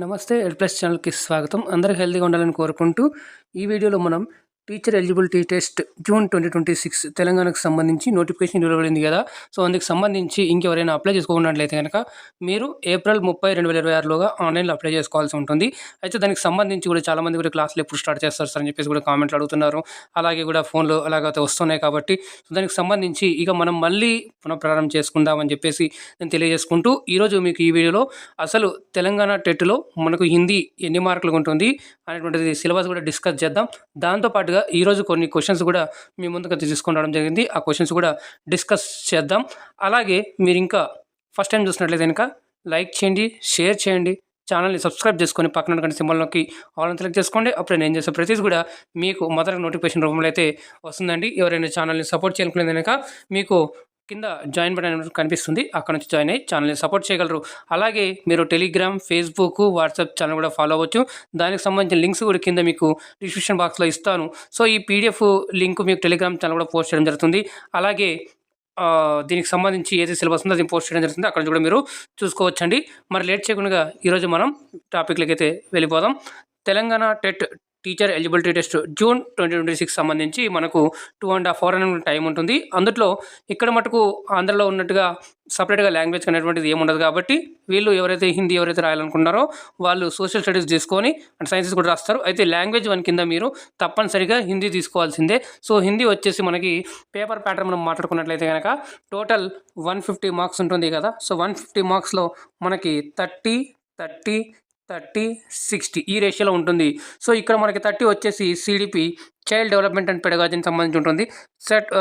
నమస్తే L plus ఛానల్కి స్వాగతం. అందరూ హెల్తీగా ఉండాలని కోరుకుంటూ ఈ వీడియోలో మనం టీచర్ ఎలిజిబిలిటీ టెస్ట్ జూన్ 2026 తెలంగాణకు సంబంధించి నోటిఫికేషన్ వెలువడింది కదా. సో అందుకు సంబంధించి ఇంకెవరైనా అప్లై చేసుకోకున్నట్లయితే కనుక మీరు ఏప్రిల్ 30, 2026లోగా ఆన్లైన్లో అప్లై చేసుకోవాల్సి ఉంటుంది. అయితే దానికి సంబంధించి కూడా చాలామంది కూడా క్లాసులు ఎప్పుడు స్టార్ట్ చేస్తారు సార్ అని చెప్పేసి కూడా కామెంట్లు అడుగుతున్నారు. అలాగే కూడా ఫోన్లో అలాగైతే వస్తున్నాయి కాబట్టి దానికి సంబంధించి ఇక మనం మళ్ళీ పునఃప్రారంభం చేసుకుందామని చెప్పేసి నేను తెలియజేసుకుంటూ ఈరోజు మీకు ఈ వీడియోలో అసలు తెలంగాణ టెట్లో మనకు హిందీ ఎన్ని మార్కులు ఉంటుంది అనేటువంటిది సిలబస్ కూడా డిస్కస్ చేద్దాం. దాంతోపాటుగా ఈరోజు కొన్ని క్వశ్చన్స్ కూడా మీ ముందుకు తీసుకొని రావడం జరిగింది. ఆ క్వశ్చన్స్ కూడా డిస్కస్ చేద్దాం. అలాగే మీరు ఇంకా ఫస్ట్ టైం చూసినట్లయితే కనుక లైక్ చేయండి, షేర్ చేయండి, ఛానల్ని సబ్స్క్రైబ్ చేసుకొని పక్కన ఉన్న సింబల్లోకి ఆల్ సెలెక్ట్ చేసుకోండి. అప్పుడు నేను చేసే ప్రతిదీ కూడా మీకు మొదటి నోటిఫికేషన్ రూపంలో అయితే వస్తుందండి. ఎవరైనా ఛానల్ని సపోర్ట్ చేయాలనుకునేది కనుక మీకు కింద జాయిన్ బటన్ కనిపిస్తుంది, అక్కడ నుంచి జాయిన్ అయ్యి ఛానల్ని సపోర్ట్ చేయగలరు. అలాగే మీరు టెలిగ్రామ్, ఫేస్బుక్, వాట్సాప్ ఛానల్ కూడా ఫాలో అవ్వచ్చు. దానికి సంబంధించిన లింక్స్ కూడా కింద మీకు డిస్క్రిప్షన్ బాక్స్లో ఇస్తాను. సో ఈ పీడిఎఫ్ లింక్ మీకు టెలిగ్రామ్ ఛానల్ కూడా పోస్ట్ చేయడం జరుగుతుంది. అలాగే దీనికి సంబంధించి ఏది సిలబస్ ఉందో అది పోస్ట్ చేయడం జరుగుతుంది, అక్కడ కూడా మీరు చూసుకోవచ్చండి. మరి లేట్ చేయకుండా ఈరోజు మనం టాపిక్లకి అయితే వెళ్ళిపోదాం. Telangana TET teacher eligibility test June 2026 సంబంధించి మనకు 2.5 hours టైం ఉంటుంది. అందులో ఇక్కడ మటుకు ఆంధ్రలో ఉన్నట్టుగా సపరేట్గా లాంగ్వేజ్ అనేటువంటిది ఏముండదు కాబట్టి వీళ్ళు ఎవరైతే హిందీ రాయాలనుకుంటారో వాళ్ళు సోషల్ స్టడీస్ తీసుకొని అండ్ సైన్సెస్ కూడా రాస్తారు. అయితే లాంగ్వేజ్ 1 కింద మీరు తప్పనిసరిగా హిందీ తీసుకోవాల్సిందే. సో హిందీ వచ్చేసి మనకి పేపర్ ప్యాటర్న్ మనం మాట్లాడుకున్నట్లయితే కనుక టోటల్ 150 మార్క్స్ ఉంటుంది కదా. సో 150 మార్క్స్లో మనకి 30, 30, 30, 60 ఈ రేషియోలో ఉంటుంది. సో ఇక్కడ మనకి 30 వచ్చేసి సిడిపి చైల్డ్ డెవలప్మెంట్ అండ్ పెడగాజీకి సంబంధించి ఉంటుంది.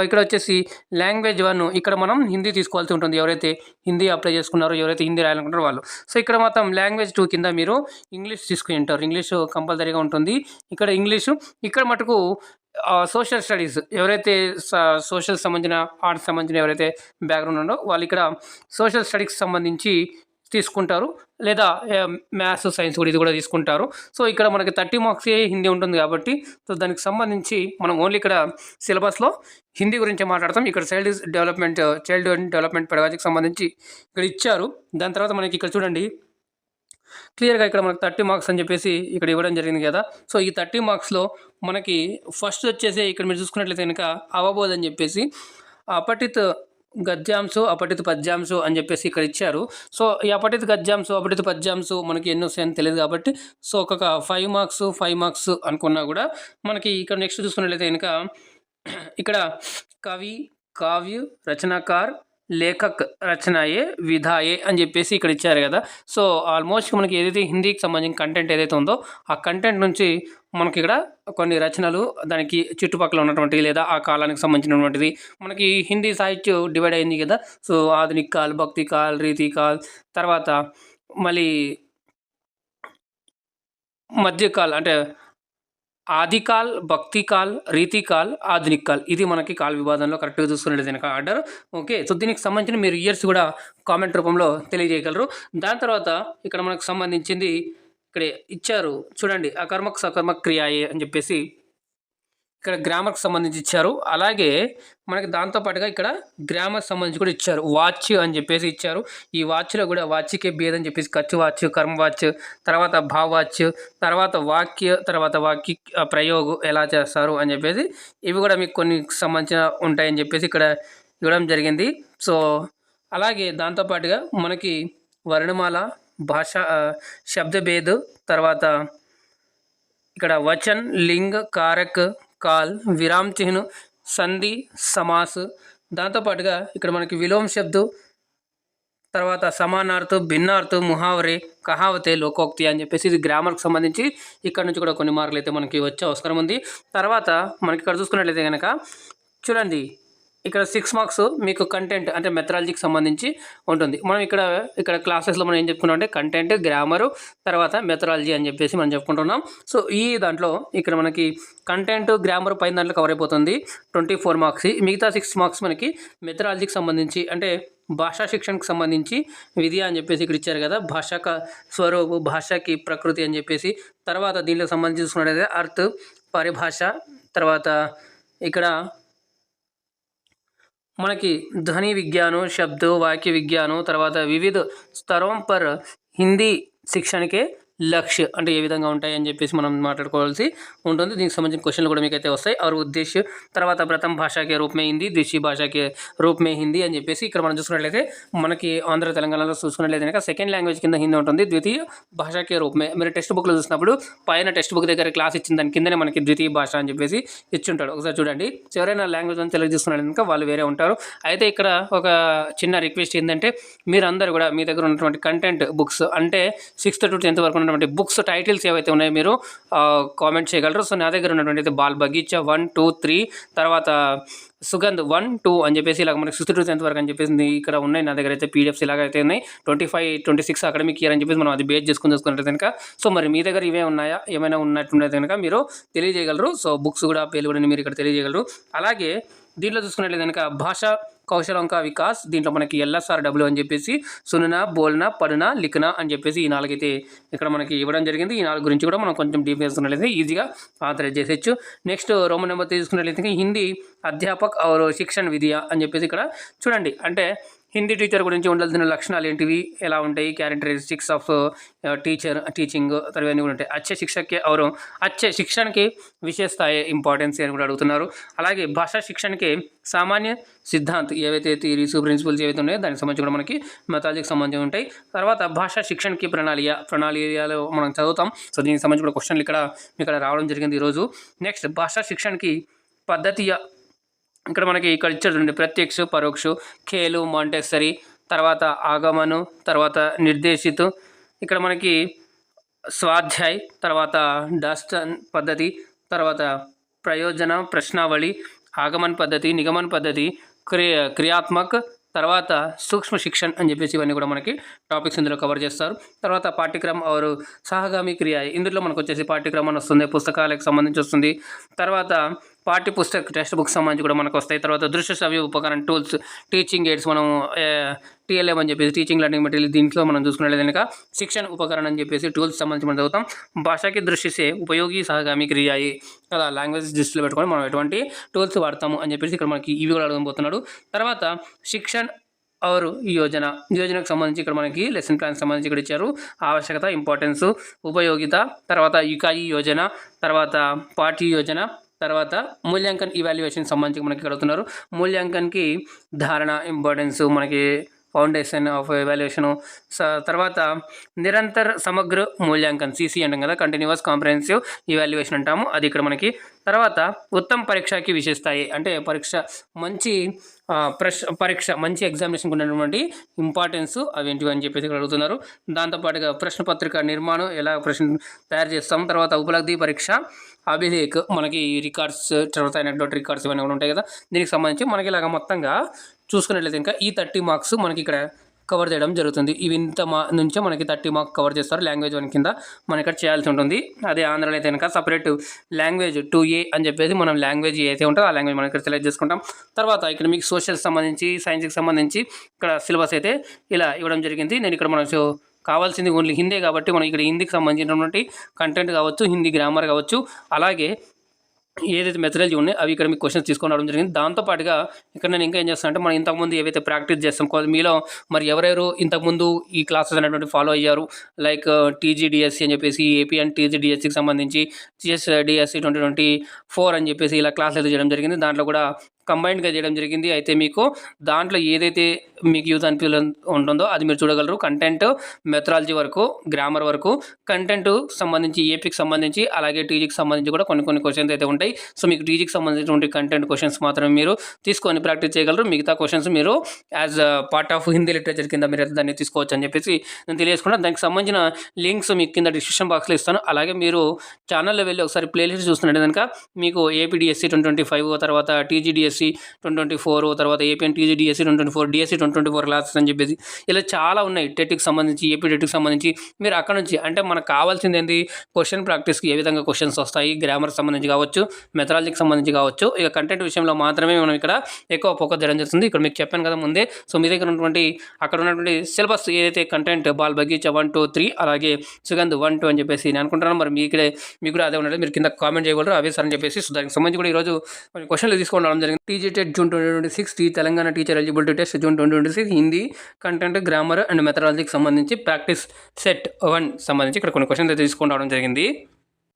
ఇక్కడ వచ్చేసి లాంగ్వేజ్ 1 ఇక్కడ మనం హిందీ తీసుకోవాల్సి ఉంటుంది. ఎవరైతే హిందీ అప్లై చేసుకున్నారో, ఎవరైతే హిందీ రాయాలనుకుంటారో వాళ్ళు. సో ఇక్కడ మాత్రం లాంగ్వేజ్ 2 కింద మీరు ఇంగ్లీష్ తీసుకుని ఉంటారు. ఇంగ్లీష్ కంపల్సరీగా ఉంటుంది ఇక్కడ ఇంగ్లీషు. ఇక్కడ మటుకు సోషల్ స్టడీస్ ఎవరైతే సోషల్ సంబంధించిన ఆర్ట్స్ సంబంధించిన ఎవరైతే బ్యాక్గ్రౌండ్ ఉందో వాళ్ళు ఇక్కడ సోషల్ స్టడీస్కి సంబంధించి తీసుకుంటారు, లేదా మ్యాథ్స్, సైన్స్ కూడా ఇది కూడా తీసుకుంటారు. సో ఇక్కడ మనకి 30 మార్క్స్ హిందీ ఉంటుంది కాబట్టి సో దానికి సంబంధించి మనం ఓన్లీ ఇక్కడ సిలబస్లో హిందీ గురించి మాట్లాడతాం. ఇక్కడ చైల్డ్ డెవలప్మెంట్ పెడగాజీకి సంబంధించి ఇక్కడ ఇచ్చారు. దాని తర్వాత మనకి ఇక్కడ చూడండి క్లియర్గా ఇక్కడ మనకు 30 మార్క్స్ అని చెప్పేసి ఇక్కడ ఇవ్వడం జరిగింది కదా. సో ఈ 30 మార్క్స్లో మనకి ఫస్ట్ వచ్చేసి ఇక్కడ మీరు చూసుకున్నట్లయితే కనుక అవబోధ్ అని చెప్పేసి అపఠిత్ గద్యాంశు, అపఠిత పద్యాంశు అని చెప్పేసి ఇక్కడ ఇచ్చారు. సో ఈ అపఠిత గద్యాంశు, అపఠిత పద్యాంశు మనకి ఎన్ని వస్తాయని తెలియదు కాబట్టి సో ఒక 5 మార్క్స్ అనుకున్నా కూడా మనకి ఇక్కడ నెక్స్ట్ చూసుకున్నట్లయితే కనుక ఇక్కడ కవి, కావ్య, రచనాకార్, లేఖక్, రచనాయే, విధాయే అని చెప్పేసి ఇక్కడ ఇచ్చారు కదా. సో ఆల్మోస్ట్ మనకి ఏదైతే హిందీకి సంబంధించిన కంటెంట్ ఏదైతే ఉందో ఆ కంటెంట్ నుంచి మనకి ఇక్కడ కొన్ని రచనలు దానికి చుట్టుపక్కల ఉన్నటువంటి లేదా ఆ కాలానికి సంబంధించినటువంటిది మనకి హిందీ సాహిత్యం డివైడ్ అయింది కదా. సో ఆధునిక కాల్, భక్తి కాల్, రీతి కాల్, తర్వాత మళ్ళీ మధ్యకాల్ అంటే ఆదికాల్, భక్తి కాల్, రీతి కాల్, ఆధునిక్ కాల్, ఇది మనకి కాల్ విభాగంలో కరెక్ట్గా చూసుకునేది కనుక ఆర్డర్. ఓకే, సో దీనికి సంబంధించిన మీరు ఇయర్స్ కూడా కామెంట్ రూపంలో తెలియజేయగలరు. దాని తర్వాత ఇక్కడ మనకు సంబంధించింది ఇక్కడ ఇచ్చారు చూడండి, అకర్మక్ సకర్మక్ క్రియాయే అని చెప్పేసి ఇక్కడ గ్రామర్కి సంబంధించి ఇచ్చారు. అలాగే మనకి దాంతోపాటుగా ఇక్కడ గ్రామర్ సంబంధించి కూడా ఇచ్చారు. వాచ్ అని చెప్పేసి ఇచ్చారు. ఈ వాచ్లో కూడా వాచ్యకే భేదం అని చెప్పేసి ఖర్చు వాచ్, కర్మ వాచ్, తర్వాత భావాచ్, తర్వాత వాక్య ప్రయోగం ఎలా చేస్తారు అని చెప్పేసి ఇవి కూడా మీకు కొన్ని సంబంధించిన ఉంటాయని చెప్పేసి ఇక్కడ ఇవ్వడం జరిగింది. సో అలాగే దాంతోపాటుగా మనకి వర్ణమాల, భాష, శబ్దభేద్, తర్వాత ఇక్కడ వచన్, లింగ్, కారక్, కాల్, విరామ్ చిహ్న, సంధి, సమాస్, దాంతోపాటుగా ఇక్కడ మనకి విలోమ శబ్దం, తర్వాత సమానార్థ, భిన్నార్థ, ముహావరే, కహావతే, లోకోక్తి అని చెప్పేసి ఇది గ్రామర్కి సంబంధించి ఇక్కడ నుంచి కూడా కొన్ని మార్కులు అయితే మనకి వచ్చే అవసరం ఉంది. తర్వాత మనకి ఇక్కడ చూసుకున్నట్లయితే కనుక చూడండి ఇక్కడ 6 మార్క్స్ మీకు కంటెంట్ అంటే మెథడాలజీకి సంబంధించి ఉంటుంది. మనం ఇక్కడ క్లాసెస్లో మనం ఏం చెప్పుకున్నాం అంటే కంటెంట్, గ్రామరు, తర్వాత మెథడాలజీ అని చెప్పేసి మనం చెప్పుకుంటున్నాం. సో ఈ దాంట్లో ఇక్కడ మనకి కంటెంట్, గ్రామర్ పైన దాంట్లో కవర్ అయిపోతుంది 24 మార్క్స్. మిగతా 6 మార్క్స్ మనకి మెథడాలజీకి సంబంధించి అంటే భాషా శిక్షణకు సంబంధించి విద్య అని చెప్పేసి ఇక్కడ ఇచ్చారు కదా. భాషక స్వరూపు, భాషకి ప్రకృతి అని చెప్పేసి, తర్వాత దీనిలో సంబంధించి చూసుకున్నట్లయితే అర్థ్, పరిభాష, తర్వాత ఇక్కడ మనकी ध्वनि विज्ञान, शब्द, वाक्य विज्ञान, तरह विविध स्तरों पर हिंदी शिक्षण के లక్ష్య అంటే ఏ విధంగా ఉంటాయి అని చెప్పేసి మనం మాట్లాడుకోవాల్సి ఉంటుంది. దీనికి సంబంధించిన క్వశ్చన్లు కూడా మీకు అయితే వస్తాయి. और ఉద్దేశ్య తర్వాత ప్రథమ భాషకే రూప్ మే హిందీ, ద్వితీయ భాషకే రూప్ మే హిందీ అని చెప్పేసి ఇక్కడ మనం చూసుకున్నట్లయితే మనకి ఆంధ్ర తెలంగాణలో చూసుకున్నట్లయితే కనుక సెకండ్ లాంగ్వేజ్ కింద హిందీ ఉంటుంది. ద్వితీయ భాషకే రూప్ మే మీరు టెక్స్ట్ బుక్లో చూసినప్పుడు పైన టెక్స్ట్ బుక్ దగ్గర క్లాస్ ఇచ్చిన దాని కిందనే మనకి ద్వితీయ భాష అని చెప్పేసి ఇచ్చుంటాడు. ఒకసారి చూడండి. ఎవరైనా లాంగ్వేజ్ అని తెలుగు చూస్తున్నారు కనుక వాళ్ళు వేరే ఉంటారు. అయితే ఇక్కడ ఒక చిన్న రిక్వెస్ట్ ఏంటంటే మీరందరూ కూడా మీ దగ్గర ఉన్నటువంటి కంటెంట్ బుక్స్ అంటే 6th to 10th వరకు ఉన్నటువంటి బుక్స్ టైటిల్స్ ఏవైతే ఉన్నాయో మీరు కామెంట్ చేయగలరు. సో నా దగ్గర ఉన్నటువంటి బాల్ బగీచా 1, 2, 3 తర్వాత సుగంధ్ 1, 2 అని చెప్పేసి ఇలాగ మనకి 6th to 10th వరకు అని చెప్పేసి ఇక్కడ ఉన్నాయి. నా దగ్గర అయితే పీడిఎఫ్స్ ఇలాగ అయితే ఉన్నాయి. 25, 26 అకాడమిక్ ఇయర్ అని చెప్పేసి మనం అది బేస్ చూసుకున్నట్టు కనుక సో మరి మీ దగ్గర ఇవే ఉన్నాయా ఏమైనా ఉన్నట్టుండే కనుక మీరు తెలియజేయగలరు. సో బుక్స్ కూడా పేర్లు కూడా మీరు ఇక్కడ తెలియజేయగలరు. అలాగే దీంట్లో చూసుకున్నట్లయితే కనుక భాష కౌశలం కా వికాస్ దీంట్లో మనకి LSRW అని చెప్పేసి సుననా, బోల్నా, పడునా, లిఖనా అని చెప్పేసి ఈ 4 అయితే ఇక్కడ మనకి ఇవ్వడం జరిగింది. ఈ 4 గురించి కూడా మనం కొంచెం డీప్ చేసుకున్నట్లయితే ఈజీగా ఆథరైజ్ చేసేయచ్చు. నెక్స్ట్ రోమన్ నెంబర్ తీసుకున్నట్లయితే హిందీ అధ్యాపక్ और శిక్షణ విద్య అని చెప్పేసి ఇక్కడ చూడండి. అంటే హిందీ టీచర్ గురించి ఉండాల్సిన లక్షణాలు ఏంటివి, ఎలా ఉంటాయి, క్యారెక్టరిస్టిక్స్ ఆఫ్ టీచర్ టీచింగ్ ఇవన్నీ కూడా ఉంటాయి. అచ్చే శిక్షకే और అచ్చే శిక్షణకి విశేషత ఇంపార్టెన్స్ అని కూడా అడుగుతున్నారు. అలాగే భాషా శిక్షణకి సామాన్య సిద్ధాంత్ ఏవైతే థియరీస్ ప్రిన్సిపల్స్ ఏవైతే ఉన్నాయో దానికి సంబంధించి కూడా మనకి మెథాలజీకి సంబంధించి ఉంటాయి. తర్వాత భాషా శిక్షణకి ప్రణాళికలో మనం చదువుతాం. సో దీనికి సంబంధించి కూడా క్వశ్చన్లు ఇక్కడ రావడం జరిగింది ఈరోజు. నెక్స్ట్ భాషా శిక్షణకి పద్ధతియ ఇక్కడ మనకి ఇక్కడ ఇచ్చారు చూడండి. ప్రత్యక్ష, పరోక్ష, ఖేలు, మాంటెసరీ, తర్వాత ఆగమను, తర్వాత నిర్దేశిత, ఇక్కడ మనకి స్వాధ్యాయ్, తర్వాత డాస్టన్ పద్ధతి, తర్వాత ప్రయోజన ప్రశ్నావళి, ఆగమన్ పద్ధతి, నిగమన్ పద్ధతి, క్రియాత్మక్, తర్వాత సూక్ష్మ శిక్షణ అని చెప్పేసి ఇవన్నీ కూడా మనకి టాపిక్స్ ఇందులో కవర్ చేస్తారు. తర్వాత పాఠ్యక్రమం और సహగామి క్రియ ఇందులో మనకు వచ్చేసి పాఠ్యక్రమం వస్తుంది, పుస్తకాలకు సంబంధించి వస్తుంది. తర్వాత పాఠ్య పుస్తక టెక్స్ట్ బుక్స్ సంబంధించి కూడా మనకు వస్తాయి. తర్వాత దృశ్య శ్రవ్య ఉపకరణ టూల్స్, టీచింగ్ ఎయిడ్స్ మనం TLM అని చెప్పేసి టీచింగ్ లెర్నింగ్ మెటీరియల్ దీంట్లో మనం చూసుకున్నట్లయితే కనుక శిక్షణ ఉపకరణ అని చెప్పేసి టూల్స్ సంబంధించి మనం చదువుతాం. భాషకి దృష్టిసే ఉపయోగి సహగామి క్రియాయి కదా లాంగ్వేజ్ దృష్టిలో పెట్టుకొని మనం ఎటువంటి టూల్స్ వాడతాము అని చెప్పేసి ఇక్కడ మనకి ఇవి కూడా అడగబోతున్నాడు. తర్వాత శిక్షణ और యోజనకు సంబంధించి ఇక్కడ మనకి లెసన్ ప్లాన్ సంబంధించి ఇక్కడ ఇచ్చారు. ఆవశ్యకత, ఇంపార్టెన్స్, ఉపయోగిత, తర్వాత ఇకాయి యోజన, తర్వాత పాఠ్య యోజన, తర్వాత మూల్యాంకన్ ఇవాల్యుయేషన్ సంబంధించి మనకి అడుగుతున్నారు. మూల్యాంకన్కి ధారణ, ఇంపార్టెన్స్, మనకి ఫౌండేషన్ ఆఫ్ ఎవాల్యుయేషను, తర్వాత నిరంతర సమగ్ర మూల్యాంకన్ CC అంటాం కదా, కంటిన్యూస్ కాంప్రహెన్సివ్ ఇవాల్యుయేషన్ అంటాము, అది ఇక్కడ మనకి. తర్వాత ఉత్తమ పరీక్షకి విశేషతాయి అంటే మంచి పరీక్ష మంచి ఎగ్జామినేషన్కి ఉన్నటువంటి ఇంపార్టెన్స్ అవేంటివి అని చెప్పేసి ఇక్కడ అడుగుతున్నారు. దాంతోపాటుగా ప్రశ్నపత్రిక నిర్మాణం ఎలా ప్రశ్న తయారు చేస్తాం, తర్వాత ఉపలబ్ధి పరీక్ష, అభిలేఖ్ మనకి రికార్డ్స్, తర్వాత అనెక్డోట్ రికార్డ్స్ ఇవన్నీ కూడా ఉంటాయి కదా, దీనికి సంబంధించి మనకి ఇలాగ మొత్తంగా చూసుకున్నట్లయితే ఇంకా ఈ 30 మార్క్స్ మనకి ఇక్కడ కవర్ చేయడం జరుగుతుంది. ఇవి ఇంత నుంచే మనకి 30 మార్క్స్ కవర్ చేస్తారు. లాంగ్వేజ్ 1 కింద మనం ఇక్కడ చేయాల్సి ఉంటుంది. అదే ఆంధ్రలో అయితే కనుక సపరేట్ లాంగ్వేజ్ 2A అని చెప్పేసి మనం లాంగ్వేజ్ అయితే ఉంటుందో ఆ లాంగ్వేజ్ మనం ఇక్కడ సెలెక్ట్ చేసుకుంటాం. తర్వాత ఇక్కడ మీకు సోషల్ సంబంధించి, సైన్స్కి సంబంధించి ఇక్కడ సిలబస్ అయితే ఇలా ఇవ్వడం జరిగింది. నేను ఇక్కడ మనకు కావాల్సింది ఓన్లీ హిందీ కాబట్టి మనం ఇక్కడ హిందీకి సంబంధించినటువంటి కంటెంట్ కావచ్చు, హిందీ గ్రామర్ కావచ్చు, అలాగే ఏదైతే మెథడాలజీ ఉన్నాయో అవి ఇక్కడ మీకు క్వశ్చన్స్ తీసుకొని రావడం జరిగింది. దాంతోపాటుగా ఇక్కడ నేను ఇంకా ఏం చేస్తాను అంటే మనం ఇంతకుముందు ఏవైతే ప్రాక్టీస్ చేస్తాం మీలో మరి ఎవరెవరు ఇంతకుముందు ఈ క్లాసెస్ అనేటువంటి ఫాలో అయ్యారు, లైక్ TGDSC అని చెప్పేసి AP అండ్ TGDSCకి సంబంధించి GSDSC 2024 అని చెప్పేసి ఇలా క్లాసులు అయితే చేయడం జరిగింది. దాంట్లో కూడా కంబైన్డ్గా చేయడం జరిగింది. అయితే మీకు దాంట్లో ఏదైతే మీకు యూజ్ అనిపి ఉంటుందో అది మీరు చూడగలరు. కంటెంట్, మెథడాలజీ వరకు, గ్రామర్ వరకు, కంటెంట్ సంబంధించి ఏపీకి సంబంధించి అలాగే టీజీకి సంబంధించి కూడా కొన్ని క్వశ్చన్స్ అయితే ఉంటాయి. సో మీకు టీజీకి సంబంధించినటువంటి కంటెంట్ క్వశ్చన్స్ మాత్రమే మీరు తీసుకొని ప్రాక్టీస్ చేయగలరు. మిగతా క్వశ్చన్స్ మీరు as part of Hindi literature కింద మీరు అయితే దాన్ని తీసుకోవచ్చు అని చెప్పేసి నేను తెలియజేసుకున్నాను. దానికి సంబంధించిన లింక్స్ మీకు కింద డిస్క్రిప్షన్ బాక్స్లో ఇస్తాను. అలాగే మీరు ఛానల్లో వెళ్ళి ఒకసారి ప్లేలిస్ట్ చూస్తున్నట్టు కనుక మీకు APDSC 2025, తర్వాత TGDSC 2024, తర్వాత AP and TGDSC 2024, DSC 2024 classes అని చెప్పేసి ఇలా చాలా ఉన్నాయి. టెట్కి సంబంధించి, AP టెట్కి సంబంధించి మీరు అక్కడ నుంచి అంటే మనకు కావాల్సింది ఏంటి, క్వశ్చన్ ప్రాక్టీస్కి ఏ విధంగా క్వశ్చన్స్ వస్తాయి, గ్రామర్ సంబంధించి కావచ్చు, మెథడాలజీకి సంబంధించి కావచ్చు, ఇక కంటెంట్ విషయంలో మాత్రమే మనం ఇక్కడ ఎక్కువ ఫోకస్ చేయడం జరుగుతుంది. ఇక్కడ మీకు చెప్పాను కదా ముందే. సో మీ దగ్గర ఉన్నటువంటి అక్కడ ఉన్నటువంటి సిలబస్ ఏదైతే కంటెంట్ బాల్ బగీచా 1, 2, 3 అలాగే సుగంధ్ 1, 2 అని చెప్పేసి నేను అనుకుంటున్నాను. మరి మీకు కూడా అదే ఉన్నది, మీరు కింద కామెంట్ చేయగలరు అవే సార్ అని చెప్పేసి. సో దానికి సంబంధించి కూడా ఈరోజు క్వశ్చన్లు తీసుకోవడం జరిగింది. TGTET June 2026, Telangana teacher eligibility test June 2026, Hindi content, grammar and మెథడాలజీకి సంబంధించి ప్రాక్టీస్ సెట్ 1 సంబంధించి ఇక్కడ కొన్ని క్వశ్చన్స్ తీసుకొని రావడం జరిగింది.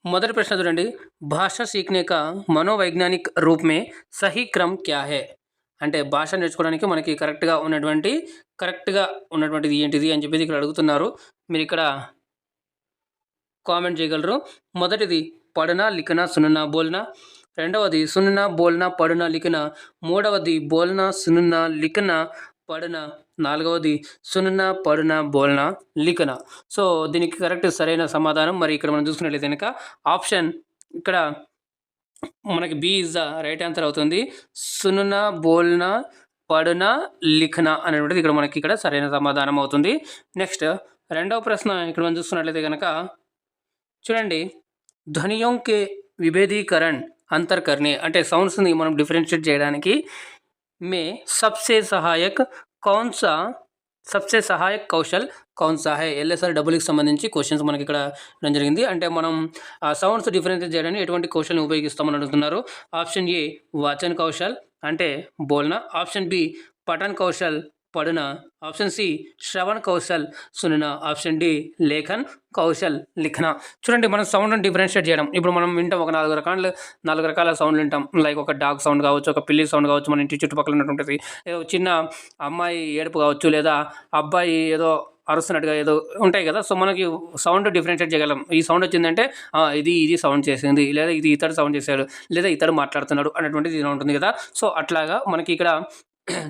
మొదటి ప్రశ్న చూడండి, భాష सीखने का మనోవైజ్ఞానిక్ రూప్ మే సహీ క్రమ్ క్యా హై? అంటే భాష నేర్చుకోవడానికి మనకి కరెక్ట్గా ఉన్నటువంటిది ఏంటిది అని చెప్పేసి ఇక్కడ అడుగుతున్నారు. మీరు ఇక్కడ కామెంట్ చేయగలరు. మొదటిది పढ़ना लिखना सुनना बोलना, రెండవది सुनना बोलना पढ़ना लिखना, మూడవది बोलना सुनना लिखना पढ़ना, నాలుగవది सुनना पढ़ना बोलना लिखना. సో దీనికి కరెక్ట్ సరైన సమాధానం మరి ఇక్కడ మనం చూసుకున్నట్లయితే కనుక ఆప్షన్ ఇక్కడ మనకి B is the right answer అవుతుంది. సుననా బోల్నా పढ़ना लिखना అనేటువంటిది ఇక్కడ మనకి ఇక్కడ సరైన సమాధానం అవుతుంది. నెక్స్ట్ రెండవ ప్రశ్న ఇక్కడ మనం చూసుకున్నట్లయితే కనుక చూడండి, ధ్వనియోं के విభేదీకరణ అంతర్ करने అంటే సౌండ్స్ని మనం డిఫరెన్షియేట్ చేయడానికి మే सबसे సహాయక్ కౌశల్ కౌన్ సా హై? ఎల్ఎస్ఆర్ డబుల్కి సంబంధించి క్వశ్చన్స్ మనకి ఇక్కడ ఇవ్వడం జరిగింది. అంటే మనం ఆ సౌండ్స్ డిఫరెన్షియేట్ చేయడానికి ఎటువంటి కౌశల్ని ఉపయోగిస్తామని అడుగుతున్నారు. ఆప్షన్ ఏ వాచన్ కౌశల్ అంటే బోల్నా, ఆప్షన్ బి పఠన్ కౌశల్ పढ़ना, ఆప్షన్ సి శ్రవణ్ కౌశల్ సుననా, ఆప్షన్ డి లేఖన్ కౌశల్ లిఖనా. చూడండి, మనం సౌండ్ని డిఫరెన్షియేట్ చేయడం. ఇప్పుడు మనం వింటాం ఒక 4 రకాల సౌండ్లు వింటాం. లైక్ ఒక డాగ్ సౌండ్ కావచ్చు, ఒక పిల్లి సౌండ్ కావచ్చు, మన ఇంటి చుట్టుపక్కల ఉన్నటువంటిది ఏదో చిన్న అమ్మాయి ఏడుపు కావచ్చు, లేదా అబ్బాయి ఏదో అరుస్తున్నట్టుగా ఏదో ఉంటాయి కదా. సో మనకి సౌండ్ డిఫరెన్షియేట్ చేయగలం. ఈ సౌండ్ వచ్చిందంటే ఇది సౌండ్ చేసింది, లేదా ఇది ఇతడు సౌండ్ చేశాడు, లేదా ఇతడు మాట్లాడుతున్నాడు అనేటువంటిది ఇలా ఉంటుంది కదా. సో అట్లాగా మనకి ఇక్కడ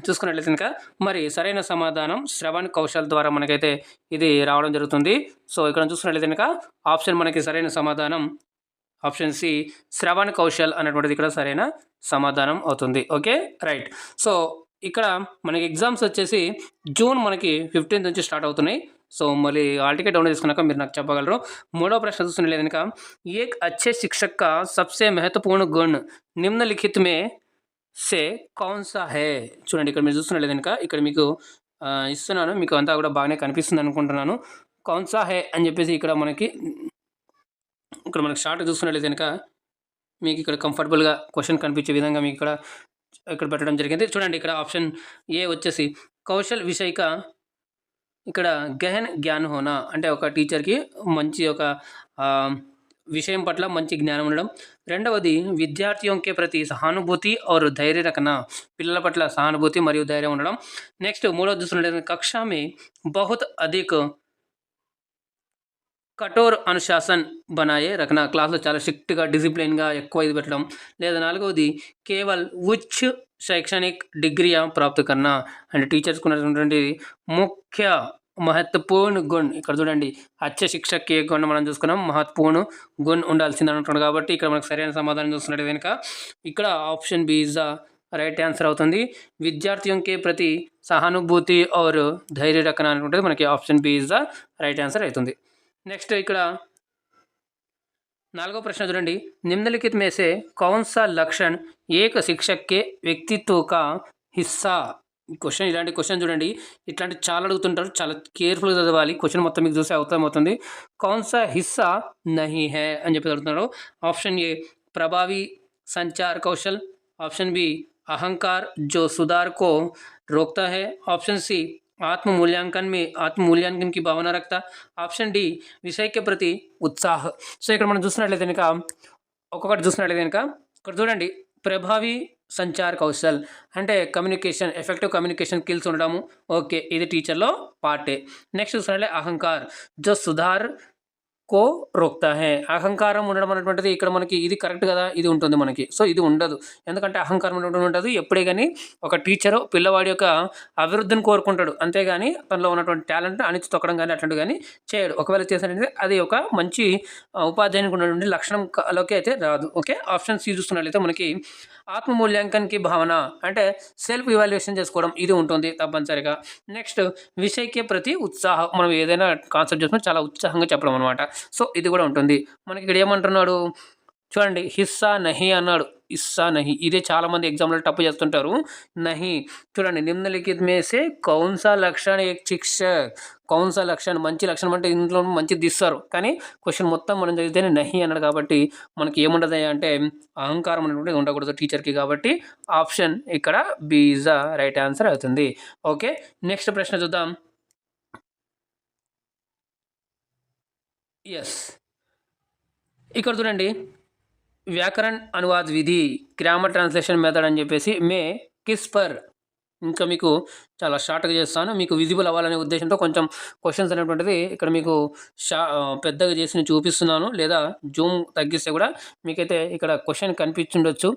చూసుకున్నట్లయితే కనుక మరి సరైన సమాధానం శ్రవణ్ కౌశల్ ద్వారా మనకైతే ఇది రావడం జరుగుతుంది. సో ఇక్కడ చూసుకున్నట్లయితే కనుక ఆప్షన్ మనకి సరైన సమాధానం ఆప్షన్ సి శ్రవణ్ కౌశల్ అనేటువంటిది ఇక్కడ సరైన సమాధానం అవుతుంది. Okay, right. సో ఇక్కడ మనకి ఎగ్జామ్స్ వచ్చేసి జూన్ మనకి 15th నుంచి స్టార్ట్ అవుతున్నాయి. సో మళ్ళీ హాల్ టికెట్ డౌన్లోడ్ చేసుకున్నాక మీరు నాకు చెప్పగలరు. మూడో ప్రశ్న చూస్తున్నట్లయితే కనుక ఏక్ అచ్చే శిక్షక్ కా సబ్సే మహత్వపూర్ణ గుణ్ నిమ్నలిఖిత్ మే సే కౌన్ సా హై? చూడండి, ఇక్కడ మీరు చూస్తున్నట్లయితే కనుక ఇక్కడ మీకు ఇస్తున్నాను, మీకు అంతా కూడా బాగానే కనిపిస్తుంది అనుకుంటున్నాను. కౌన్ సా హై అని చెప్పేసి ఇక్కడ మనకి షార్ట్ చూస్తున్నట్లయితే కనుక మీకు ఇక్కడ కంఫర్టబుల్గా క్వశ్చన్ కనిపించే విధంగా మీకు ఇక్కడ పెట్టడం జరిగింది. చూడండి, ఇక్కడ ఆప్షన్ ఏ వచ్చేసి కౌశల్ విషయక ఇక్కడ గహన్ జ్ఞాన్ హోనా అంటే ఒక టీచర్కి మంచి ఒక విషయం పట్ల మంచి జ్ఞానం ఉండడం. రెండవది విద్యార్థిयों के प्रति సహానుభూతి और ధైర్య రఖనా, పిల్లల పట్ల సహానుభూతి మరియు ధైర్యం ఉండడం. నెక్స్ట్ మూడవది చూస్తున్నట్లయితే కక్షా మే బహుత్ అధిక్ కఠోర్ అనుశాసన్ బనాయే రఖనా, క్లాస్లో చాలా స్ట్రిక్ట్గా డిసిప్లిన్గా ఎక్కువ ఇది పెట్టడం. లేదా నాలుగవది కేవల్ ఉచ్చ శైక్షణిక్ డిగ్రీయా ప్రాప్త కన్నా అంటే టీచర్స్కి ఉన్నటువంటి ముఖ్య మహత్వపూర్ణ గుణ్. ఇక్కడ చూడండి, అచ్చే శిక్షకి గుణ మనం చూసుకున్నాం, మహత్వపూర్ణ గుణ్ ఉండాల్సింది అంటున్నాడు. కాబట్టి ఇక్కడ మనకు సరైన సమాధానం చూస్తున్నట్టు కనుక ఇక్కడ option B is the right answer అవుతుంది. విద్యార్థిयों के ప్రతి సహానుభూతి और ధైర్య రఖనా అనుకుంటే మనకి option B is the right answer అవుతుంది. నెక్స్ట్ ఇక్కడ నాలుగో ప్రశ్న చూడండి, నిమ్నలిఖిత్ में से कौन सा लक्षण एक शिक्षक के व्यक्तित्व का हिस्सा? క్వశ్చన్ ఇలాంటి క్వశ్చన్ చూడండి, ఇట్లాంటి చాలా అడుగుతుంటారు, చాలా కేర్ఫుల్గా చదవాలి. క్వశ్చన్ మొత్తం మీకు చూస్తే అవుతుంది. కౌన్ సా హిస్సా నహీ హై అని చెప్పి అడుగుతున్నారు. ఆప్షన్ ఏ ప్రభావి సంచార్ కౌశల్, ఆప్షన్ బి అహంకార్ జో సుధార్ కో రోక్తా హై, ఆప్షన్ సి ఆత్మమూల్యాంకన్ की భావన రखता, ఆప్షన్ డి విషయ के प्रति उत्साह. సో ఇక్కడ మనం చూసినట్లయితే కనుక ఒక్కొక్కటి చూసినట్లయితే కనుక ఇక్కడ చూడండి, ప్రభావి సంచార్ కౌశల్ అంటే కమ్యూనికేషన్, ఎఫెక్టివ్ కమ్యూనికేషన్ స్కిల్స్ ఉండడము. ఓకే, ఇది టీచర్లో పార్టే. నెక్స్ట్ చూసినట్లయితే అహంకార్ జో సుధార్ కో రోక్తా హై, అహంకారం ఉండడం అనేటువంటిది ఇక్కడ మనకి ఇది కరెక్ట్ కదా, ఇది ఉంటుంది మనకి. సో ఇది ఉండదు, ఎందుకంటే అహంకారం ఉండదు. ఎప్పుడే కానీ ఒక టీచరు పిల్లవాడి యొక్క అభివృద్ధిని కోరుకుంటాడు, అంతేగాని తనలో ఉన్నటువంటి టాలెంట్ అణిచి తొక్కడం కానీ అట్లాంటివి కానీ చేయడు. ఒకవేళ చేసినట్లయితే అది ఒక మంచి ఉపాధ్యాయునికి ఉన్నటువంటి లక్షణంలోకి అయితే రాదు. ఓకే, ఆప్షన్ సి చూస్తున్నట్లయితే మనకి ఆత్మమూల్యాంకన్కి భావన అంటే సెల్ఫ్ ఇవాల్యుయేషన్ చేసుకోవడం, ఇది ఉంటుంది తప్పనిసరిగా. నెక్స్ట్ విషయకే ప్రతి ఉత్సాహం, మనం ఏదైనా కాన్సెప్ట్ చేసుకుని చాలా ఉత్సాహంగా చెప్పడం అనమాట. సో ఇది కూడా ఉంటుంది. మనకి ఇక్కడ ఏమంటున్నాడు చూడండి, హిస్సా నహి అన్నాడు. ఇస్సా నహి, ఇదే చాలామంది ఎగ్జామ్లో తప్పు చేస్తుంటారు. నహి చూడండి, నిమ్నలిఖిత్ మే సే కౌన్ సా లక్షణ ఏక్ శిక్షక్, కౌన్సా లక్షణం, మంచి లక్షణం అంటే ఇందులో మంచిది తీస్తారు, కానీ క్వశ్చన్ మొత్తం మనం చదివితేనే నహి అన్నాడు కాబట్టి మనకి ఏముండదు అంటే అహంకారం అనేటువంటిది ఉండకూడదు టీచర్కి. కాబట్టి ఆప్షన్ ఇక్కడ B is the right answer అవుతుంది. ఓకే, నెక్స్ట్ ప్రశ్న చూద్దాం. ఎస్, ఇక్కడ చూడండి, వ్యాకరణ అనువాద్ విధి, గ్రామర్ ట్రాన్స్లేషన్ మెథడ్ అని చెప్పేసి మే కిస్ పర్, ఇంకా మీకు చాలా షార్ట్గా చేస్తాను, మీకు విజిబుల్ అవ్వాలనే ఉద్దేశంతో కొంచెం క్వశ్చన్స్ అనేటువంటిది ఇక్కడ మీకు పెద్దగా చేసి నేను చూపిస్తున్నాను, లేదా జూమ్ తగ్గిస్తే కూడా మీకైతే ఇక్కడ క్వశ్చన్ కనిపించుండొచ్చు.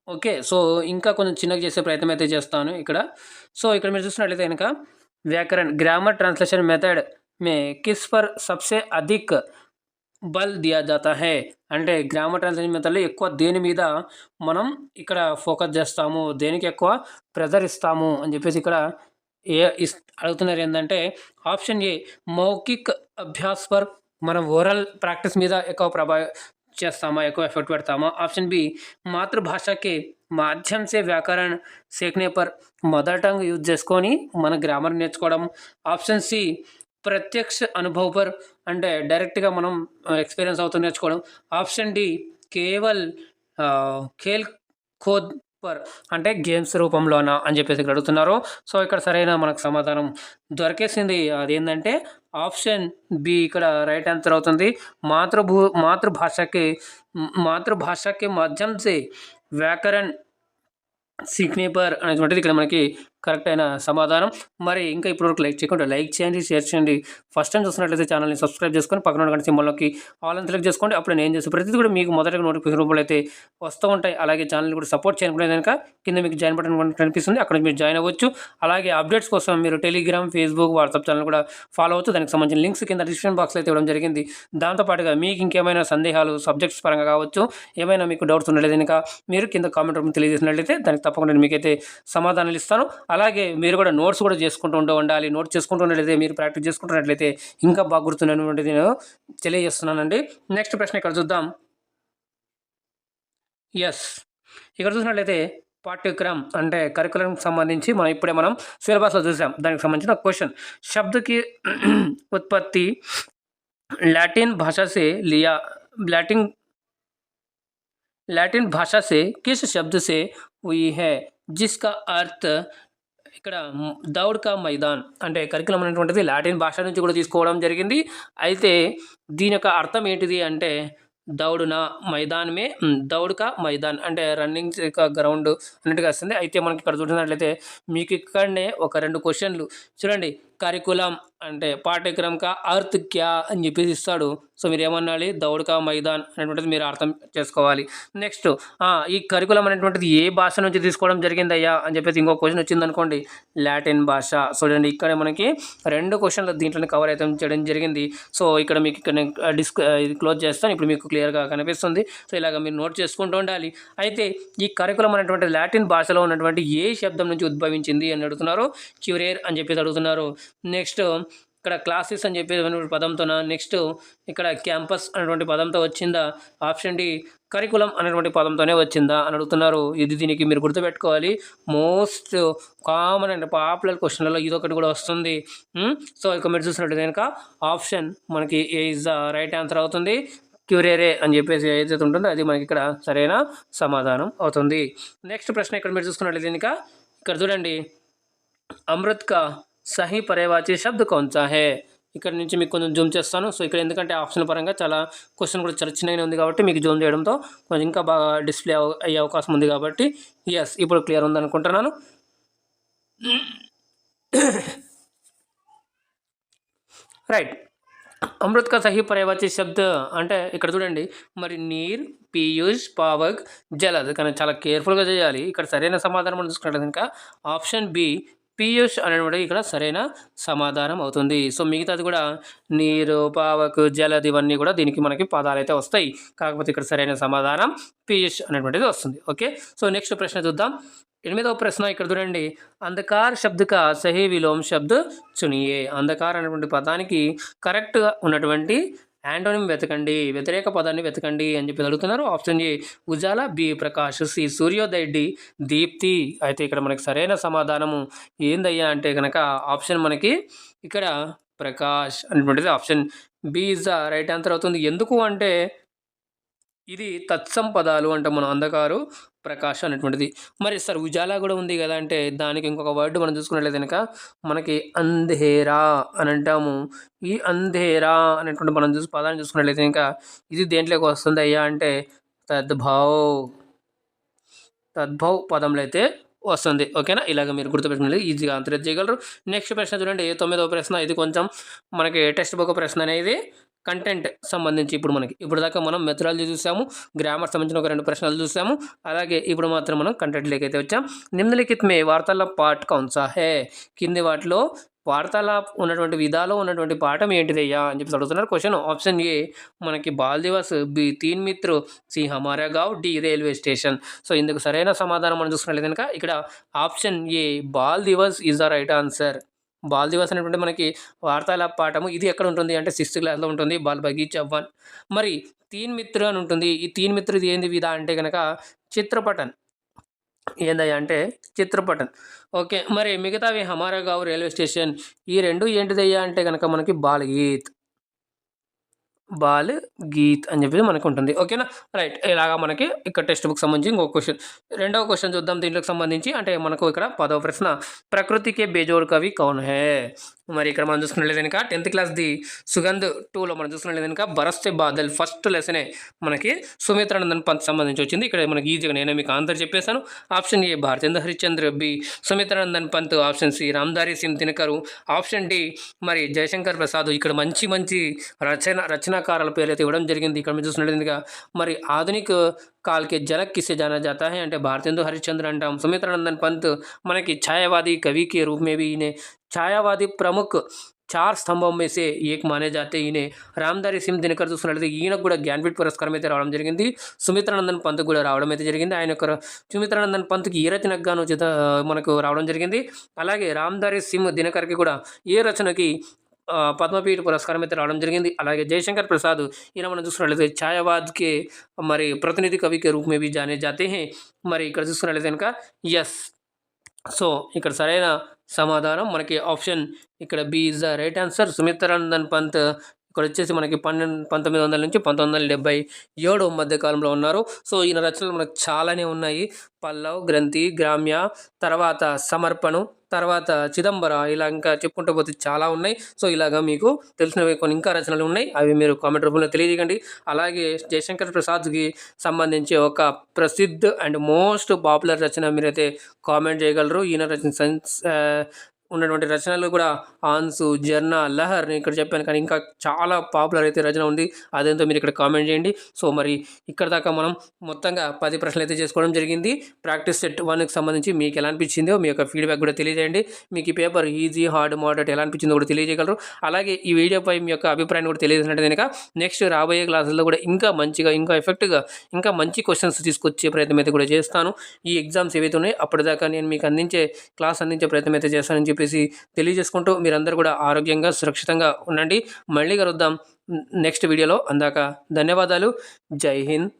ఓకే, సో ఇంకా కొంచెం చిన్నగా చేసే ప్రయత్నం అయితే చేస్తాను ఇక్కడ. సో ఇక్కడ మీరు చూసినట్లయితే కనుక వ్యాకరణ గ్రామర్ ట్రాన్స్లేషన్ మెథడ్ మే కిస్ పర్ సబ్సే అధిక్ బల్ దియా జాతా హై, అంటే గ్రామర్ ట్రాన్స్లేషన్ మెథడ్లో ఎక్కువ దేని మీద మనం ఇక్కడ ఫోకస్ చేస్తాము, దేనికి ఎక్కువ ప్రెజర్ ఇస్తాము అని చెప్పేసి ఇక్కడ అడుగుతున్నారు. ఏంటంటే ఆప్షన్ ఏ మౌఖిక్ అభ్యాస్ పర్, మనం ఓరల్ ప్రాక్టీస్ మీద ఎక్కువ ప్రభావం చేస్తామా, ఎక్కువ ఎఫర్ట్ పెడతామా. ఆప్షన్ బి మాతృభాషకి మాధ్యం సే వ్యాకరణ సీఖనే పర్, మదర్ టంగ్ యూజ్ చేసుకొని మన గ్రామర్ నేర్చుకోవడం. ఆప్షన్ సి ప్రత్యక్ష అనుభవ పర్, అంటే డైరెక్ట్గా మనం ఎక్స్పీరియన్స్ అవుతూ నేర్చుకోవడం. ఆప్షన్ డి కేవల్ ఖేల్ ఖోద్ పర్, అంటే గేమ్స్ రూపంలోనా అని చెప్పేసి ఇక్కడ అడుగుతున్నారు. సో ఇక్కడ సరైన మనకు సమాధానం దొరికేసింది, అదేంటంటే ఆప్షన్ బి ఇక్కడ రైట్ ఆన్సర్ అవుతుంది. మాతృభాషకి మాధ్యం సే వ్యాకరణ సీఖనే పర్ అనేటువంటిది ఇక్కడ మనకి కరెక్ట్ అయిన సమాధానం. మరి ఇంకా ఇప్పటివరకు లైక్ చేయకుండా లైక్ చేయండి, షేర్ చేయండి. ఫస్ట్ టైం చూస్తున్నట్లయితే ఛానల్ని సబ్స్క్రైబ్ చేసుకొని పక్కన ఉన్న సింబల్లోకి ఆల్ అని సెలెక్ట్ చేసుకోండి. అప్పుడు నేను చేసే ప్రతిదీ కూడా మీకు మొదటగా నోటిఫికేషన్ రూపంలో అయితే వస్తూ ఉంటాయి. అలాగే ఛానల్ని కూడా సపోర్ట్ చేయనుకునే కనుక కింద మీకు జాయిన్ బటన్ కనిపిస్తుంది, అక్కడ మీరు జాయిన్ అవ్వచ్చు. అలాగే అప్డేట్స్ కోసం మీరు టెలిగ్రామ్, ఫేస్బుక్, వాట్సాప్ ఛానల్ కూడా ఫాలో అవ్వచ్చు. దానికి సంబంధించిన లింక్స్ కింద డిస్క్రిప్షన్ బాక్స్లో అయితే ఇవ్వడం జరిగింది. దాంతోపాటుగా మీకు ఇంకేమైనా సందేహాలు సబ్జెక్ట్స్ పరంగా కావచ్చు, ఏమైనా మీకు డౌట్స్ ఉన్నట్లయితే కనుక మీరు కింద కామెంట్ రూపంలో తెలియజేసినట్లయితే దానికి తప్పకుండా మీకైతే సమాధానాలు ఇస్తాను. అలాగే మీరు కూడా నోట్స్ కూడా చేసుకుంటూ ఉండాలి. నోట్ చేసుకుంటున్నట్లయితే, మీరు ప్రాక్టీస్ చేసుకుంటున్నట్లయితే ఇంకా బాగా గుర్తున్నటువంటిది నేను తెలియజేస్తున్నానండి. నెక్స్ట్ ప్రశ్న ఇక్కడ చూద్దాం. ఎస్, ఇక్కడ చూసినట్లయితే పాఠ్యక్రమం అంటే కరికులంకి సంబంధించి మనం సిలబస్లో చూసాం. దానికి సంబంధించిన క్వశ్చన్, శబ్దకి ఉత్పత్తి లాటిన్ భాషా సే కిస్ శబ్ద సే హుయి హై జిస్కా అర్థ, ఇక్కడ దౌడ్ కా మైదాన్, అంటే కరికులం అనేటువంటిది లాటిన్ భాష నుంచి కూడా తీసుకోవడం జరిగింది. అయితే దీని యొక్క అర్థం ఏంటిది అంటే దౌడునా మైదానమే, దౌడ్ కా మైదాన్ అంటే రన్నింగ్ గ్రౌండ్ అన్నట్టుగా వస్తుంది. అయితే మనకి ఇక్కడ చూసినట్లయితే మీకు ఇక్కడనే ఒక 2 క్వశ్చన్లు చూడండి. కరికులం అంటే పాఠ్యక్రమం కా అర్థ్ క్యా అని చెప్పేసి ఇస్తాడు. సో మీరు ఏమన్నాలి, దౌడ్ కా మైదాన్ అనేటువంటిది మీరు అర్థం చేసుకోవాలి. నెక్స్ట్ ఈ కరికులం అనేటువంటిది ఏ భాష నుంచి తీసుకోవడం జరిగిందయ్యా అని చెప్పేసి ఇంకో క్వశ్చన్ వచ్చింది అనుకోండి, లాటిన్ భాష. సో చూడండి, ఇక్కడ మనకి 2 క్వశ్చన్లు దీంట్లోనే కవర్ అయితే చేయడం జరిగింది. సో ఇక్కడ మీకు ఇక్కడ ఇది క్లోజ్ చేస్తాను, ఇప్పుడు మీకు క్లియర్గా కనిపిస్తుంది. సో ఇలాగ మీరు నోట్ చేసుకుంటూ ఉండాలి. అయితే ఈ కరికులం అనేటువంటి లాటిన్ భాషలో ఉన్నటువంటి ఏ శబ్దం నుంచి ఉద్భవించింది అని అడుగుతున్నారు. క్యూరేర్ అని చెప్పేసి అడుగుతున్నారు. నెక్స్ట్ ఇక్కడ క్లాసెస్ అని చెప్పేసి పదంతోన, నెక్స్ట్ ఇక్కడ క్యాంపస్ అనేటువంటి పదంతో వచ్చిందా. ఆప్షన్ డి కరికులం అనేటువంటి పదంతోనే వచ్చిందా అని అడుగుతున్నారు. దీనికి మీరు గుర్తుపెట్టుకోవాలి. మోస్ట్ కామన్ అండ్ పాపులర్ క్వశ్చన్లలో ఇదొకటి కూడా వస్తుంది. సో ఇక మీరు చూసినట్టు కనుక ఆప్షన్ మనకి A is the right answer అవుతుంది. క్యూరేరే అని చెప్పేసి ఏదైతే ఉంటుందో అది మనకి ఇక్కడ సరైన సమాధానం అవుతుంది. నెక్స్ట్ ప్రశ్న ఇక్కడ మీరు చూసుకున్నట్లయితే కనుక ఇక్కడ చూడండి, అమృత్ కా సహీ పర్యాయవాచి శబ్ద కౌన్సా హై. ఇక్కడ నుంచి మీకు కొంచెం జూమ్ చేస్తాను. సో ఇక్కడ ఎందుకంటే ఆప్షన్ పరంగా చాలా క్వశ్చన్ కూడా చాలా చిన్నగానే ఉంది కాబట్టి మీకు జూమ్ చేయడంతో కొంచెం ఇంకా బాగా డిస్ప్లే అయ్యే అవకాశం ఉంది కాబట్టి ఎస్ ఇప్పుడు క్లియర్ ఉందనుకుంటున్నాను. రైట్, అమృత్ కా సహీ పర్యాయవాచి శబ్ద అంటే ఇక్కడ చూడండి, మరి నీర్, పీయూష్, పావక్, జలద్. కానీ చాలా కేర్ఫుల్గా చేయాలి. ఇక్కడ సరైన సమాధానం మనం చూసుకున్నట్లయితే కనుక ఆప్షన్ బి పీయూష్ అనేటువంటి ఇక్కడ సరైన సమాధానం అవుతుంది. సో మిగతాది కూడా నీరు, పావకు, జలది ఇవన్నీ కూడా దీనికి మనకి పదాలు అయితే వస్తాయి. కాకపోతే ఇక్కడ సరైన సమాధానం పీయూష్ అనేటువంటిది వస్తుంది. ఓకే, సో నెక్స్ట్ ప్రశ్న చూద్దాం. 8వ ప్రశ్న ఇక్కడ చూడండి, అంధకార్ శబ్దక సహీ విలోమ్ శబ్ద చునియే. అంధకార్ అనేటువంటి పదానికి కరెక్ట్గా ఉన్నటువంటి యాంటోనిమ్ వెతకండి, వ్యతిరేక పదాన్ని వెతకండి అని చెప్పి అడుగుతున్నారు. ఆప్షన్ ఏ ఉజాల, బి ప్రకాష్, సి సూర్యోదయ్, డి దీప్తి. అయితే ఇక్కడ మనకి సరైన సమాధానము ఏందయ్యా అంటే కనుక ఆప్షన్ మనకి ఇక్కడ ప్రకాష్ అనేటువంటిది option B is the right answer అవుతుంది. ఎందుకు అంటే ఇది తత్సం పదాలు అంటాం మనం, అంధకారు ప్రకాష్ అనేటువంటిది. మరి సార్ ఉజాలా కూడా ఉంది కదా అంటే దానికి ఇంకొక వర్డ్ మనం చూసుకున్నట్లయితే కనుక మనకి అంధేరా అని అంటాము. ఈ అంధేరా అనేటువంటి మనం పదాన్ని చూసుకున్నట్లయితే ఇంకా ఇది దేంట్లోకి వస్తుంది అయ్యా అంటే తద్భావ్ పదంలో అయితే వస్తుంది. ఓకేనా, ఇలాగ మీరు గుర్తుపెట్టుకునేది ఈజీగా ఆన్సర్ చేయగలరు. నెక్స్ట్ ప్రశ్న చూడండి, 9వ ప్రశ్న. ఇది కొంచెం మనకి టెక్స్ట్ బుక్ ప్రశ్న అనేది కంటెంట్ సంబంధించి. ఇప్పుడు దాకా మనం మెథడాలజీ చూసాము, గ్రామర్ సంబంధించిన ఒక 2 ప్రశ్నలు చూసాము. అలాగే ఇప్పుడు మాత్రం మనం కంటెంట్లోకి అయితే వచ్చాం. నిమ్నలిఖిత్ మే వార్తాలాప్ పాఠ్ కౌన్ సా హై, కింది వాటిలో వార్తాలాప్ ఉన్నటువంటి విధాలో ఉన్నటువంటి పాఠం ఏంటిదయ్యా అని చెప్పి అడుగుతున్నారు. క్వశ్చన్ ఆప్షన్ ఏ మనకి బాల్ దివస్, బి తీన్ మిత్ర, సి హమారా గావ్, డి రైల్వే స్టేషన్. సో ఇందుకు సరైన సమాధానం మనం చూసుకున్నట్లయితే కనుక ఇక్కడ option A Bal Divas is the right answer. Bal Divas అనేటువంటి మనకి వార్తాలాప్ పాఠము ఇది ఎక్కడ ఉంటుంది అంటే 6th క్లాస్లో ఉంటుంది, బాల్ బగీచా 1. మరి తీన్ మిత్ర అని ఉంటుంది. ఈ తీన్ మిత్ర ఇది ఏంది విధా అంటే కనుక చిత్రపటన్. ఏందయ్యా అంటే చిత్రపటన్. ఓకే, మరి మిగతావి హమారా గావ్, రైల్వే స్టేషన్ ఈ 2 ఏంటిదయ్యా అంటే కనుక మనకి బాల్ గీత్ అని చెప్పి మనకు ఉంటుంది. ఓకేనా, రైట్. ఇలాగా మనకి ఇక్కడ టెక్స్ట్ బుక్ సంబంధించి ఇంకొక క్వశ్చన్. రెండవ క్వశ్చన్ చూద్దాం దీంట్లోకి సంబంధించి. అంటే మనకు ఇక్కడ 10వ ప్రశ్న, ప్రకృతికే బేజోడ్ కవి కౌన్ హే. మరి ఇక్కడ మనం చూసుకున్నట్లయితే కనుక 10th క్లాస్ది సుగంధ్ 2లో మనం చూసుకున్నట్లయితే కనుక బరస్తే బాదల్ ఫస్ట్ లెసనే మనకి సుమిత్రానందన్ పంత్ సంబంధించి వచ్చింది. ఇక్కడ మనకి ఈజీగా నేనే మీకు ఆన్సర్ చెప్పేశాను. Option A Bharatendra Harishchandra, B Sumitranandan Pant, option C Ramdhari Singh Dinkar, option D మరి జయశంకర్ ప్రసాద్. ఇక్కడ మంచి రచనాకారుల పేరు అయితే ఇవ్వడం జరిగింది. ఇక్కడ మీరు చూసినట్లుగా మరి ఆధునిక काल के जनक किसे जाना जाता है అంటే భారతేందు హరిశ్చంద్ర అంటాం. సుమిత్రానందన్ పంత్ మనకి ఛాయావాदी कवि के रूप में भी इन्हें ఛాయావాदी ప్రముఖ 4 స్తంభం में से एक माने जाते इन्हें. రామ్ధారి సింగ్ దినకర్ చూసినట్లయితే ఈయనకు కూడా జ్ఞాన్పీఠ్ పురస్కారం అయితే రావడం జరిగింది. సుమిత్రానందన్ పంత్ కూడా రావడం అయితే జరిగింది. ఆయన యొక్క సుమిత్రానందన్ పంత్కి ఏ రచనకు గాను మనకు రావడం జరిగింది. అలాగే రామ్ధారి సింగ్ దినకర్కి కూడా ఏ రచనకి పద్మపీఠ పురస్కారం అయితే రావడం జరిగింది. అలాగే జయశంకర్ ప్రసాద్ ఈయన మనం చూసుకున్నట్లయితే ఛాయావాద్కే మరి ప్రతినిధి కవికే రూప్ మే భీ జానే జాతే హై. మరి ఇక్కడ చూసుకున్నట్లయితే కనుక ఎస్. సో ఇక్కడ సరైన సమాధానం మనకి ఆప్షన్ ఇక్కడ B is the right answer. Sumitranandan Pant ఇక్కడ వచ్చేసి మనకి 1900 నుంచి 1977 మధ్య కాలంలో ఉన్నారు. సో ఈయన రచనలు మనకు చాలానే ఉన్నాయి. పల్లవ్, గ్రంథి, గ్రామ్య, తర్వాత సమర్పణం, తర్వాత చిదంబర, ఇలా ఇంకా చెప్పుకుంటూ పోతే చాలా ఉన్నాయి. సో ఇలాగా మీకు తెలిసినవి కొన్ని ఇంకా రచనలు ఉన్నాయి, అవి మీరు కామెంట్ రూపంలో తెలియజేయండి. అలాగే జయశంకర్ ప్రసాద్కి సంబంధించి ఒక ప్రసిద్ధ అండ్ మోస్ట్ పాపులర్ రచన మీరైతే కామెంట్ చేయగలరు. ఈయన రచన ఉన్నటువంటి రచనలు కూడా ఆన్సు, జర్నా, లహర్ నేను ఇక్కడ చెప్పాను, కానీ ఇంకా చాలా పాపులర్ అయితే రచన ఉంది. అదేంతో మీరు ఇక్కడ కామెంట్ చేయండి. సో మరి ఇక్కడ దాకా మనం మొత్తంగా 10 ప్రశ్నలు అయితే చేసుకోవడం జరిగింది. ప్రాక్టీస్ సెట్ 1కి సంబంధించి మీకు ఎలా అనిపించిందో మీ యొక్క ఫీడ్బ్యాక్ కూడా తెలియజేయండి. మీకు ఈ పేపర్ ఈజీ, హార్డ్, మోడరేట్ ఎలా అనిపించిందో కూడా తెలియజేయగలరు. అలాగే ఈ వీడియోపై మీ యొక్క అభిప్రాయాన్ని కూడా తెలియజేసినట్టు కనుక నెక్స్ట్ రాబోయే క్లాసుల్లో కూడా ఇంకా మంచిగా, ఇంకా ఎఫెక్ట్గా, ఇంకా మంచి క్వశ్చన్స్ తీసుకొచ్చే ప్రయత్నం అయితే కూడా చేస్తాను. ఈ ఎగ్జామ్స్ ఏవైతే ఉన్నాయో అప్పటిదాకా నేను మీకు క్లాస్ అందించే ప్రయత్నం అయితే చేస్తానని చెప్పేసి తెలియజేసుకుంటూ మీరందరూ కూడా ఆరోగ్యంగా, సురక్షితంగా ఉండండి. మళ్ళీ కలుద్దాం నెక్స్ట్ వీడియోలో. అందాక ధన్యవాదాలు. జై హింద్.